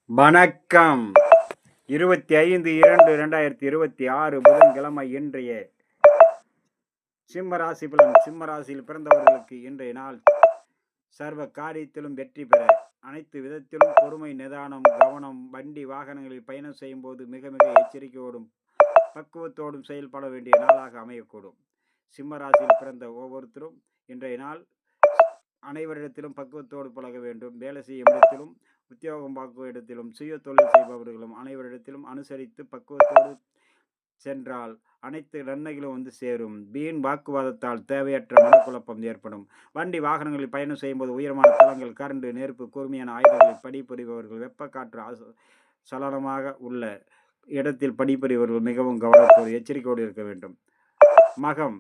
வணக்கம். 25/2/2026 புதன்கிழமை. இன்றைய சிம்ம ராசி பலன். சிம்ம ராசியில் பிறந்தவர்களுக்கு இன்றைய நாள் சர்வ காரியத்திலும் வெற்றி பெற, அனைத்து விதத்திலும் பொறுமை, நிதானம், கவனம். வண்டி வாகனங்களில் பயணம் செய்யும் போது மிக மிக எச்சரிக்கையோடும் பக்குவத்தோடும் செயல்பட வேண்டிய நாளாக அமையக்கூடும். சிம்ம ராசியில் பிறந்த ஒவ்வொருத்தரும் இன்றைய நாள் அனைவரிடத்திலும் பக்குவத்தோடு பழக வேண்டும். வேலை செய்யும் இடத்திலும், உத்தியோகம் பார்க்கும் இடத்திலும், சுய தொழில் செய்பவர்களும் அனைவரிடத்திலும் அனுசரித்து பக்குவத்தோடு சென்றால் அனைத்து நன்மைகளும் சேரும். வீண் வாக்குவாதத்தால் தேவையற்ற மனக்குழப்பம் ஏற்படும். வண்டி வாகனங்களில் பயணம் செய்யும்போது உயரமான தளங்கள், கரண்டு, நெருப்பு, கூர்மையான ஆயுதங்களில் பணிபுரிபவர்கள், வெப்பக்காற்று சலனமாக உள்ள இடத்தில் பணிபுரிபவர்கள் மிகவும் கவனத்தோடு எச்சரிக்கையோடு இருக்க வேண்டும். மகம்.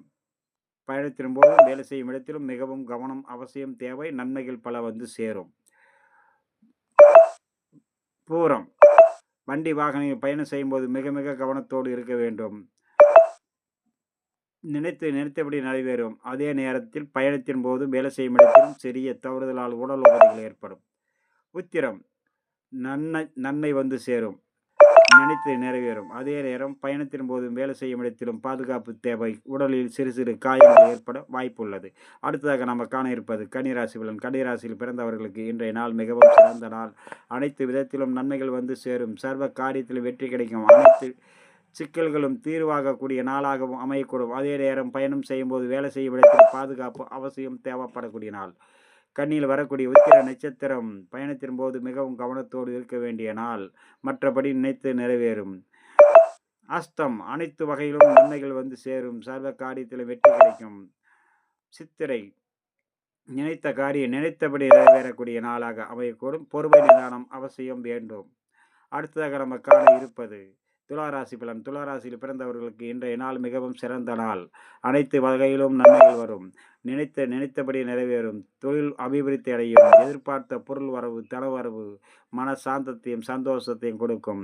பயணத்தின் போதும் வேலை செய்யும் இடத்திலும் மிகவும் கவனம் அவசியம் தேவை. நன்மைகள் பல சேரும். பூரம். வண்டி வாகனங்கள் பயணம் செய்யும் போது மிக மிக கவனத்தோடு இருக்க வேண்டும். நினைத்தபடி நிறைவேறும். அதே நேரத்தில் பயணத்தின் போது வேலை செய்யும் இடத்திலும் சிறிய தவறுதலால் உடல் உபாதைகள் ஏற்படும். உத்திரம். நன்மை சேரும். நினைத்து நிறைவேறும். அதே நேரம் பயணத்தின் போதும் வேலை செய்யும் இடத்திலும் பாதுகாப்பு தேவை. உடலில் சிறு சிறு காயங்கள் ஏற்பட வாய்ப்புள்ளது. அடுத்ததாக நம்ம காண இருப்பது கன்னிராசி பலன். கன்னிராசியில் பிறந்தவர்களுக்கு இன்றைய நாள் மிகவும் சிறந்த நாள். அனைத்து விதத்திலும் நன்மைகள் சேரும். சர்வ காரியத்திலும் வெற்றி கிடைக்கும். அனைத்து சிக்கல்களும் தீர்வாகக்கூடிய நாளாகவும் அமையக்கூடும். அதே நேரம் பயணம் செய்யும் போது வேலை செய்யும் இடத்தில் பாதுகாப்பு அவசியம் தேவைப்படக்கூடிய நாள். கண்ணியில் வரக்கூடிய உத்திர நட்சத்திரம் பயணத்தின் போது மிகவும் கவனத்தோடு இருக்க வேண்டிய நாள். மற்றபடி நினைத்து நிறைவேறும். அஸ்தம். அனைத்து வகையிலும் நன்மைகள் சேரும். சர்வ காரியத்தில் வெற்றி கிடைக்கும். சித்திரை. நினைத்த காரியம் நினைத்தபடி நிறைவேறக்கூடிய நாளாக அமையக்கூடும். பொறுமை நிதானம் அவசியம் வேண்டும். அடுத்ததாக நம்ம காண இருப்பது துளாராசி பலன். துளாராசியில் பிறந்தவர்களுக்கு இன்றைய நாள் மிகவும் சிறந்த நாள். அனைத்து வகையிலும் நன்மைகள் வரும். நினைத்தபடி நிறைவேறும். தொழில் அபிவிருத்தி அடையும். எதிர்பார்த்த பொருள் வரவு, தனவரவு மன சாந்தத்தையும் சந்தோஷத்தையும் கொடுக்கும்.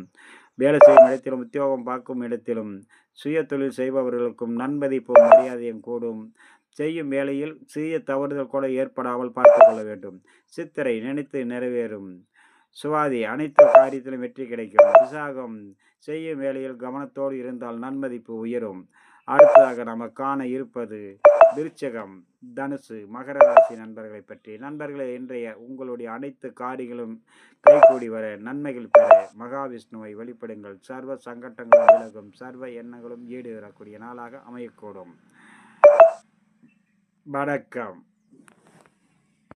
வேலை செய்யும் இடத்திலும், உத்தியோகம் பார்க்கும் இடத்திலும், சுய தொழில் செய்பவர்களுக்கும் நன்மதிப்பும் மரியாதையும் கூடும். செய்யும் வேலையில் சிறிய தவறுதல் கூட ஏற்படாமல் பார்த்து கொள்ள வேண்டும். சித்திரை. நினைத்து நிறைவேறும். சுவாதி. அனைத்து காரியத்திலும் வெற்றி கிடைக்கும். விசாகம். செய்யும் வேலையில் கவனத்தோடு இருந்தால் நன்மதிப்பு உயரும். அடுத்ததாக நம்ம காண இருப்பது விருச்சகம், தனுசு, மகர ராசி நண்பர்களை பற்றி. நண்பர்களே, இன்றைய உங்களுடைய அனைத்து காரியங்களும் கைகூடி வர, நன்மைகள் பெற மகாவிஷ்ணுவை வழிபடுங்கள். சர்வ சங்கடங்களும் விலகும். சர்வ எண்ணங்களும் ஈடுபடக்கூடிய நாளாக அமையக்கூடும். வணக்கம்.